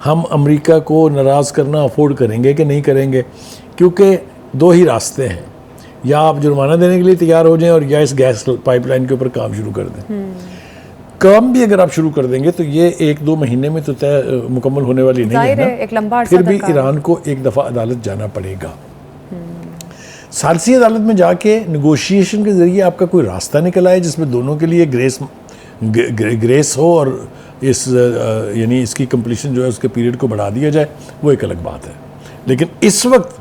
हम अमेरिका को नाराज़ करना अफोर्ड करेंगे कि नहीं करेंगे, क्योंकि दो ही रास्ते हैं, या आप जुर्माना देने के लिए तैयार हो जाएं और या इस गैस पाइपलाइन के ऊपर काम शुरू कर दें। काम भी अगर आप शुरू कर देंगे तो ये 1-2 महीने में तो तय मुकम्मल होने वाली नहीं है ना, एक लंबा फिर भी ईरान को एक दफ़ा अदालत जाना पड़ेगा। सालसी अदालत में जाके निगोशिएशन के ज़रिए आपका कोई रास्ता निकल आए जिसमें दोनों के लिए ग्रेस हो और इस यानी इसकी कंप्लीशन जो है उसके पीरियड को बढ़ा दिया जाए, वो एक अलग बात है। लेकिन इस वक्त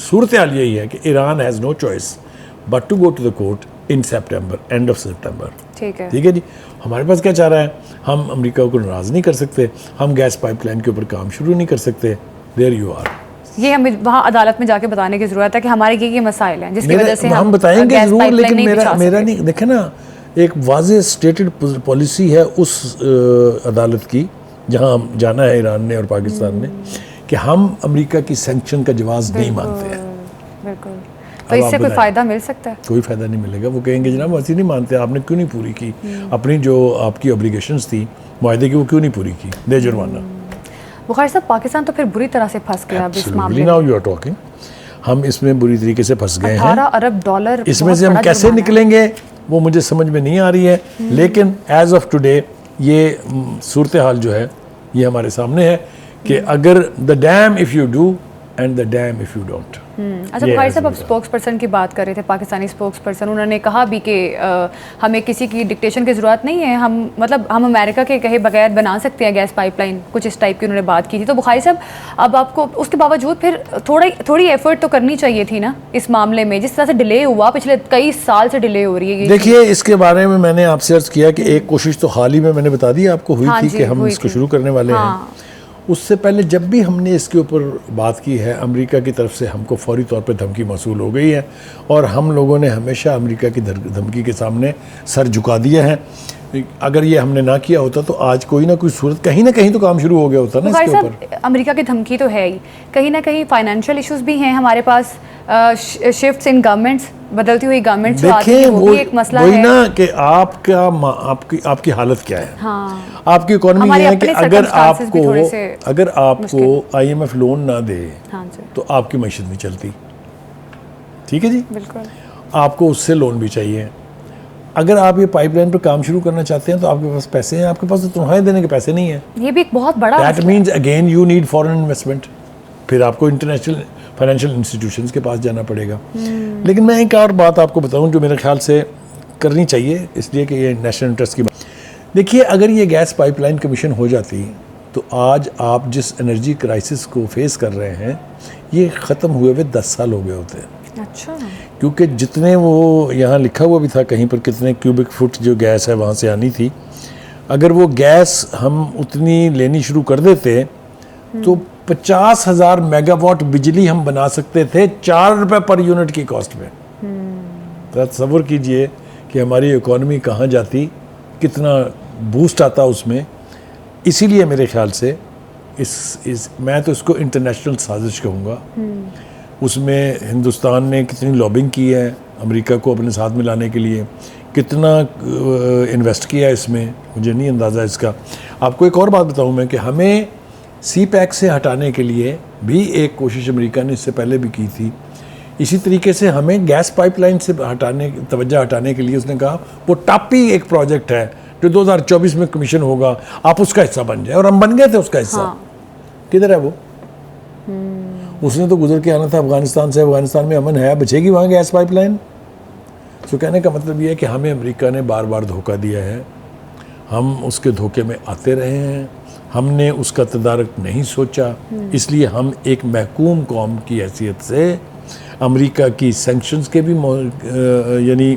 सूरत हाल यही है कि Iran has no choice but to go to the court in September, end of September. ठीक है जी। हमारे पास क्या चाह रहा है, हम अमेरिका को नाराज़ नहीं कर सकते, हम गैस पाइपलाइन के ऊपर काम शुरू नहीं कर सकते। There you are. ये हमें वहाँ अदालत में जाके बताने की ज़रूरत है कि हमारे ये मसाइल हैं जिसकी वजह से हम बताएंगे ज़रूर, लेकिन मेरा नहीं, देखे ना, एक वाज़ेह स्टेटेड पॉलिसी है उस अदालत की जहाँ जाना है ईरान ने और पाकिस्तान ने, कि हम अमेरिका की सैंक्शन का जवाब नहीं मानते हैं। बिल्कुल। तो इससे कोई फ़ायदा मिल सकता है? कोई फ़ायदा नहीं मिलेगा। वो कहेंगे जनाब ऐसी नहीं मानते, आपने क्यों नहीं पूरी की अपनी जो आपकी ऑब्लिगेशंस थी मुआहदे की, वो क्यों नहीं पूरी की, दे जुर्माना। बुखारी साहब, पाकिस्तान तो फिर बुरी तरह से फंस गया इस मामले में। नाउ यू आर टॉकिंग, हम इसमें बुरी तरीके से फंस गए हैं। 18 अरब डॉलर, इसमें से हम कैसे निकलेंगे वो मुझे समझ में नहीं आ रही है, लेकिन एज ऑफ टुडे ये सूरत हाल जो है ये हमारे सामने है कि अगर the dam if you do and the dam if you don't. अच्छा बुखारी साहब, आप स्पोक्स पर्सन की बात कर रहे थे, पाकिस्तानी स्पोक्स पर्सन, उन्होंने कहा भी कि हमें किसी की डिक्टेशन की ज़रूरत नहीं है, हम अमेरिका के कहे बगैर बना सकते हैं गैस पाइपलाइन, कुछ इस टाइप की उन्होंने बात की थी। तो बुखारी साहब, अब आपको उसके बावजूद फिर थोड़ी एफर्ट तो करनी चाहिए थी ना इस मामले में, जिस तरह से डिले हुआ, पिछले कई साल से डिले हो रही है। देखिए, इसके बारे में मैंने आपसे अर्ज़ किया कि एक कोशिश तो हाल ही में मैंने बता दी आपको हुई थी कि हम इसको शुरू करने वाले हैं। उससे पहले जब भी हमने इसके ऊपर बात की है, अमेरिका की तरफ से हमको फौरी तौर पे धमकी मौसूल हो गई है और हम लोगों ने हमेशा अमेरिका की धमकी के सामने सर झुका दिया है। अगर ये हमने ना किया होता तो आज कोई ना कोई सूरत कहीं ना कहीं तो काम शुरू हो गया होता ना इसके ऊपर। अमेरिका की धमकी तो है ही, कहीं ना कहीं फाइनेंशियल इश्यूज भी हैं हमारे पास, शिफ्ट्स इन गवर्नमेंट्स, बदलती हुई गवर्नमेंट जो आती है वो भी एक मसला है ना कि आपकी हालत क्या है। हाँ। आपकी इकोनॉमी ये है कि अगर आपको IMF लोन ना दे तो आपकी मैशत नहीं चलती। ठीक है जी, बिल्कुल। आपको उससे लोन भी चाहिए। अगर आप ये पाइपलाइन पर काम शुरू करना चाहते हैं तो आपके पास पैसे हैं, आपके पास तो तुम्हारे देने के पैसे नहीं है। ये भी एक बहुत बड़ा that means again you need foreign investment, फिर आपको इंटरनेशनल फाइनेंशियल इंस्टीट्यूशंस के पास जाना पड़ेगा। लेकिन मैं एक और बात आपको बताऊं जो मेरे ख्याल से करनी चाहिए, इसलिए कि ये नेशनल इंटरेस्ट की बात। देखिए, अगर ये गैस पाइपलाइन कमीशन हो जाती तो आज आप जिस एनर्जी क्राइसिस को फेस कर रहे हैं ये ख़त्म हुए हुए 10 साल हो गए होते हैं। अच्छा। क्योंकि जितने वो यहाँ लिखा हुआ भी था कहीं पर कितने क्यूबिक फुट जो गैस है वहाँ से आनी थी, अगर वो गैस हम उतनी लेनी शुरू कर देते तो 50,000 मेगावाट बिजली हम बना सकते थे 4 रुपये पर यूनिट की कॉस्ट में। तो तसव्वुर कीजिए कि हमारी इकोनॉमी कहाँ जाती, कितना बूस्ट आता उसमें। इसीलिए मेरे ख्याल से मैं तो इसको इंटरनेशनल साजिश कहूँगा। उसमें हिंदुस्तान ने कितनी लॉबिंग की है अमेरिका को अपने साथ में लाने के लिए, कितना इन्वेस्ट किया है इसमें, मुझे नहीं अंदाज़ा इसका। आपको एक और बात बताऊँ मैं कि हमें CPEC से हटाने के लिए भी एक कोशिश अमेरिका ने इससे पहले भी की थी। इसी तरीके से हमें गैस पाइपलाइन से तवज्जो हटाने के लिए उसने कहा वो टापी एक प्रोजेक्ट है जो 2024 में कमीशन होगा, आप उसका हिस्सा बन जाए, और हम बन गए थे उसका हिस्सा। हाँ। किधर है वो? उसने तो गुजर के आना था अफगानिस्तान से। अफगानिस्तान में अमन है, बचेगी वहाँ गैस पाइपलाइन? तो कहने का मतलब ये है कि हमें अमेरिका ने बार बार धोखा दिया है, हम उसके धोखे में आते रहे हैं, हमने उसका तदारक नहीं सोचा, इसलिए हम एक महकूम कौम की हैसियत से अमेरिका की सैंक्शंस के भी यानी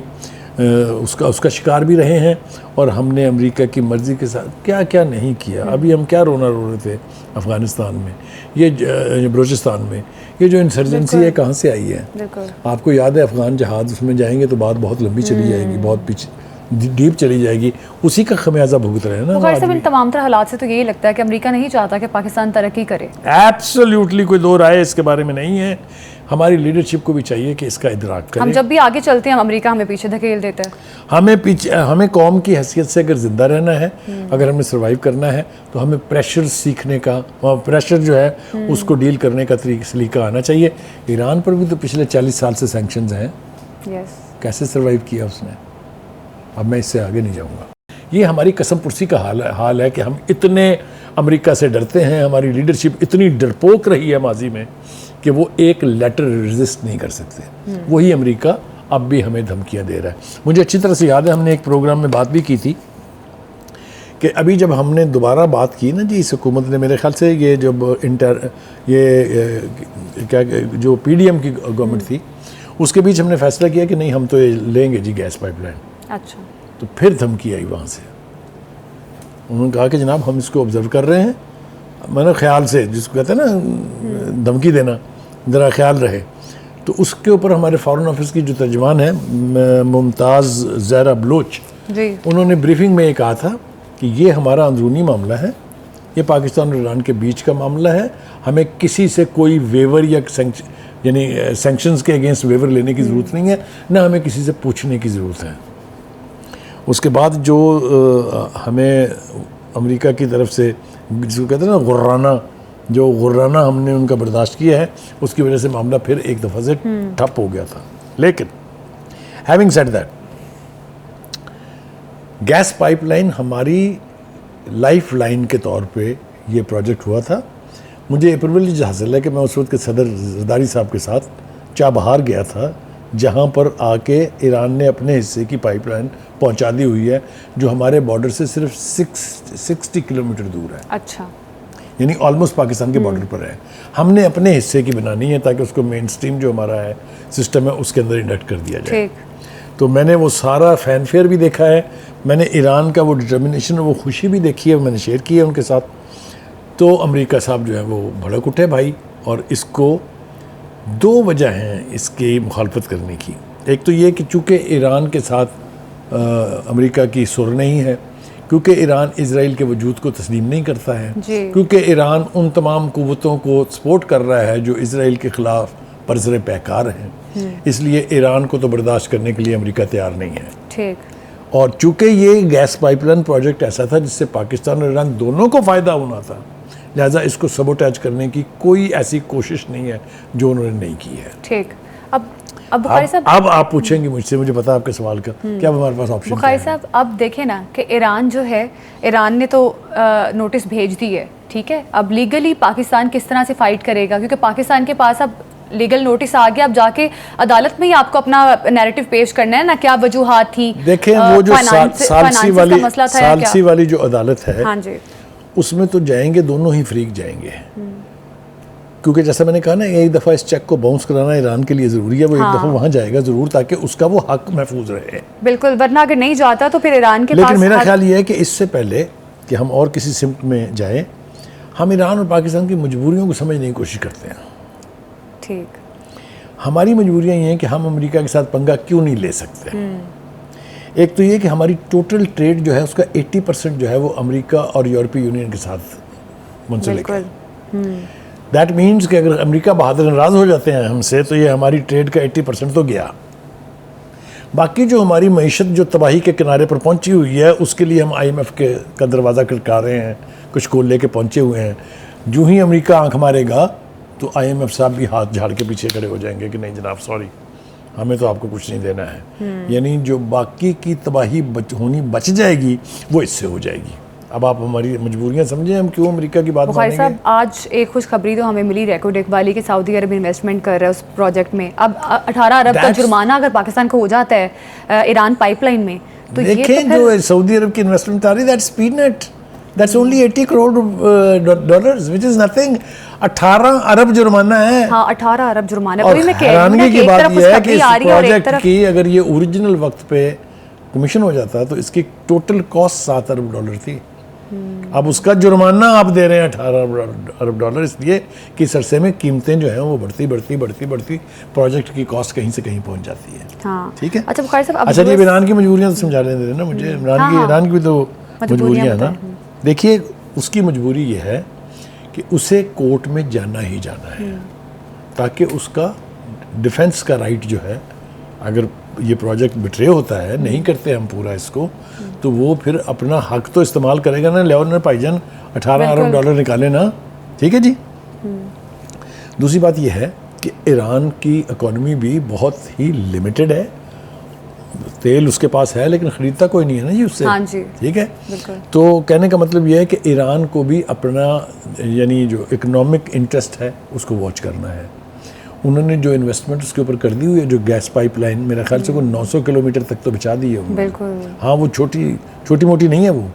उसका शिकार भी रहे हैं, और हमने अमेरिका की मर्ज़ी के साथ क्या क्या नहीं किया। अभी हम क्या रोना रो रहे थे अफ़गानिस्तान में, ये बलूचिस्तान में, ये जो इंसर्जेंसी है कहाँ से आई है? आपको याद है अफ़गान जहाज़, उसमें जाएंगे तो बात बहुत लंबी चली जाएगी, बहुत पीछे डीप चली जाएगी, उसी का खमियाजा भुगत रहे हैं ना बुखारी साहब, इन तमाम तरह हालात से तो यही लगता है कि अमेरिका नहीं चाहता कि पाकिस्तान तरक्की करे। एब्सोल्युटली कोई दो राय इसके बारे में नहीं है। हमारी लीडरशिप को भी चाहिए कि इसका इदराक करें। हम जब भी आगे चलते हैं अमेरिका हमें पीछे धकेल देता है। हमें कौम की हैसियत से अगर जिंदा रहना है, अगर हमें सर्वाइव करना है, तो हमें प्रेशर सीखने का, प्रेशर जो है उसको डील करने का सलीका आना चाहिए। ईरान पर भी तो पिछले 40 साल से सैंक्शंस हैं। यस, कैसे सर्वाइव किया उसने। अब मैं इससे आगे नहीं जाऊंगा। ये हमारी कसम पुरसी का हाल है कि हम इतने अमेरिका से डरते हैं, हमारी लीडरशिप इतनी डरपोक रही है माजी में कि वो एक लेटर रेजिस्ट नहीं कर सकते। वही अमेरिका अब भी हमें धमकियां दे रहा है। मुझे अच्छी तरह से याद है, हमने एक प्रोग्राम में बात भी की थी कि अभी जब हमने दोबारा बात की ना जी, इस हुकूमत ने, मेरे ख्याल से ये जब क्या जो PDM की गवर्नमेंट थी, उसके बीच हमने फैसला किया कि नहीं हम तो ये लेंगे जी गैस पाइपलाइन। अच्छा, तो फिर धमकी आई वहाँ से। उन्होंने कहा कि जनाब हम इसको ऑब्जर्व कर रहे हैं, मैंने ख्याल से, जिसको कहते हैं ना धमकी देना, ज़रा ख्याल रहे। तो उसके ऊपर हमारे फॉरेन ऑफिस की जो तर्जमान है मुमताज़ ज़हरा बलोच जी, उन्होंने ब्रीफिंग में ये कहा था कि ये हमारा अंदरूनी मामला है, ये पाकिस्तान और ईरान के बीच का मामला है, हमें किसी से कोई वेवर या यानी सैंक्शंस के अगेंस्ट वेवर लेने की ज़रूरत नहीं है, ना हमें किसी से पूछने की ज़रूरत है। उसके बाद जो हमें अमेरिका की तरफ से जिसको कहते हैं ना गुर्राना हमने उनका बर्दाश्त किया है, उसकी वजह से मामला फिर एक दफ़ा से ठप हो गया था। लेकिन having said that, gas pipeline हमारी लाइफ लाइन के तौर पे ये प्रोजेक्ट हुआ था। मुझे ये प्रिविलेज हासिल है कि मैं उस वक्त के सदर जरदारी साहब के साथ चाबहार गया था, जहाँ पर आके ईरान ने अपने हिस्से की पाइपलाइन पहुँचा दी हुई है, जो हमारे बॉर्डर से सिर्फ 60 किलोमीटर दूर है। अच्छा, यानी ऑलमोस्ट पाकिस्तान के बॉर्डर पर है। हमने अपने हिस्से की बनानी है ताकि उसको मेन स्ट्रीम जो हमारा है सिस्टम है उसके अंदर इंडक्ट कर दिया जाए। तो मैंने वो सारा फैनफेयर भी देखा है, मैंने ईरान का वो डिटर्मिनेशन, वो खुशी भी देखी है, मैंने शेयर की है उनके साथ। तो अमेरिका साहब जो है वो भड़क उठे भाई, और इसको दो वजह हैं इसकी मुखालफत करने की। एक तो ये कि चूँकि ईरान के साथ अमेरिका की सुर नहीं है, क्योंकि ईरान इजराइल के वजूद को तस्लीम नहीं करता है, क्योंकि ईरान उन तमाम कुव्वतों को सपोर्ट कर रहा है जो इजराइल के ख़िलाफ़ परसरे पैकार हैं, इसलिए ईरान को तो बर्दाश्त करने के लिए अमेरिका तैयार नहीं है। ठीक। और चूँकि ये गैस पाइपलाइन प्रोजेक्ट ऐसा था जिससे पाकिस्तान और ईरान दोनों को फ़ायदा होना था, लिहाजा इसको सबोटैच करने की कोई ऐसी कोशिश नहीं है जो उन्होंने नहीं की है। ठीक। अब बुखारी साहब, अब आप पूछेंगे मुझसे, मुझे पता है आपके सवाल का क्या हमारे पास ऑप्शन। बुखारी साहब, अब देखें ना कि ईरान जो है, ईरान ने तो नोटिस भेज दी है, ठीक है। अब लीगली पाकिस्तान किस तरह से फाइट करेगा, क्योंकि पाकिस्तान के पास अब लीगल नोटिस आ गया, अब जाके अदालत में ही आपको अपना नैरेटिव पेश करना है ना, क्या वजूहात थी। देखें वो जो सालसी वाली जो अदालत है, हाँ जी, उसमें तो जाएंगे दोनों ही फ्रीक जाएंगे, क्योंकि जैसा मैंने कहा ना, एक दफ़ा इस चेक को बाउंस कराना ईरान के लिए ज़रूरी है। वो एक दफ़ा वहाँ जाएगा ज़रूर ताकि उसका वो हक महफूज रहे। बिल्कुल, वरना अगर नहीं जाता तो फिर ईरान के पास। लेकिन मेरा ख्याल ये है कि इससे पहले कि हम और किसी सिमत में जाएं, हम ईरान और पाकिस्तान की मजबूरियों को समझने की कोशिश करते हैं। ठीक। हमारी मजबूरियाँ ये हैं कि हम अमेरिका के साथ पंगा क्यों नहीं ले सकते। एक तो ये कि हमारी टोटल ट्रेड जो है उसका 80% जो है वो अमेरिका और यूरोपीय यूनियन के साथ मुंसलिक है। दैट मीन्स कि अगर अमेरिका बहादुर नाराज़ हो जाते हैं हमसे, तो ये हमारी ट्रेड का 80% तो गया। बाकी जो हमारी मईशत जो तबाही के किनारे पर पहुंची हुई है, उसके लिए हम IMF का दरवाज़ा खटका रहे हैं, कुछ को लेके पहुंचे हुए हैं। जो ही अमेरिका आंख मारेगा तो IMF साहब भी हाथ झाड़ के पीछे खड़े हो जाएंगे कि नहीं जनाब सॉरी, हमें तो आपको कुछ नहीं देना है। यानी जो बाकी की तबाही बच जाएगी वो इससे हो जाएगी। अब आप हमारी मजबूरियां समझें, हम क्यों अमेरिका की बात मानेंगे। साहब, आज एक खुशखबरी तो हमें मिली, रेकोडेक वाली के सऊदी अरब इन्वेस्टमेंट कर रहा है उस प्रोजेक्ट में। अब 18 अरब का जुर्माना अगर पाकिस्तान को हो जाता है ईरान पाइपलाइन में, तो देखें ये तो जो सऊदी अरब की इन्वेस्टमेंट आ रही है, that's peanut, that's only 80 crore dollars which is nothing. 18 अरब जुर्माना है। हाँ, 18 अरब जुर्माना। और हैरानगी की बात यह है कि इस प्रोजेक्ट की अगर ये ओरिजिनल वक्त पे कमीशन हो जाता तो इसकी टोटल कॉस्ट 7 अरब डॉलर थी। अब उसका जुर्माना आप दे रहे हैं 18 अरब डॉलर, इसलिए कि सरसे में कीमतें जो हैं वो बढ़ती प्रोजेक्ट की कॉस्ट कहीं से कहीं पहुंच जाती है। हाँ। ठीक है। अच्छा बुखारी साहब, अब अच्छा, ये ईरान की मजबूरियां तो समझा लेते हैं ना मुझे। ईरान की भी तो मजबूरियां हैं ना। देखिए, उसकी मजबूरी ये है कि उसे कोर्ट में जाना ही जाना है, ताकि उसका डिफेंस का राइट जो है, अगर ये प्रोजेक्ट बिट्रे होता है, नहीं करते हम पूरा इसको, तो वो फिर अपना हक तो इस्तेमाल करेगा ना। लेओ ना भाईजान 18 अरब डॉलर निकाले ना, ठीक है जी। दूसरी बात ये है कि ईरान की इकोनॉमी भी बहुत ही लिमिटेड है। तेल उसके पास है लेकिन ख़रीदता कोई नहीं है ना जी उससे। हाँ जी, ठीक है। बिल्कुल। तो कहने का मतलब यह है कि ईरान को भी अपना यानी जो इकोनॉमिक इंटरेस्ट है उसको वॉच करना है। उन्होंने जो इन्वेस्टमेंट उसके ऊपर कर दी हुई है, जो गैस पाइपलाइन, मेरा ख्याल से वो 900 किलोमीटर तक तो बिछा दी है उन्होंने। बिल्कुल। हाँ, वो छोटी मोटी नहीं है वो,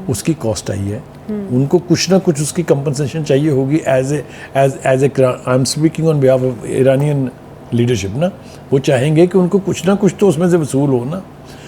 उसकी कॉस्ट आई है। उनको कुछ ना कुछ उसकी कंपनसेशन चाहिए होगी as a I am speaking on behalf of Iranian leadership ना। वो चाहेंगे कि उनको कुछ ना कुछ तो उसमें से वसूल हो ना।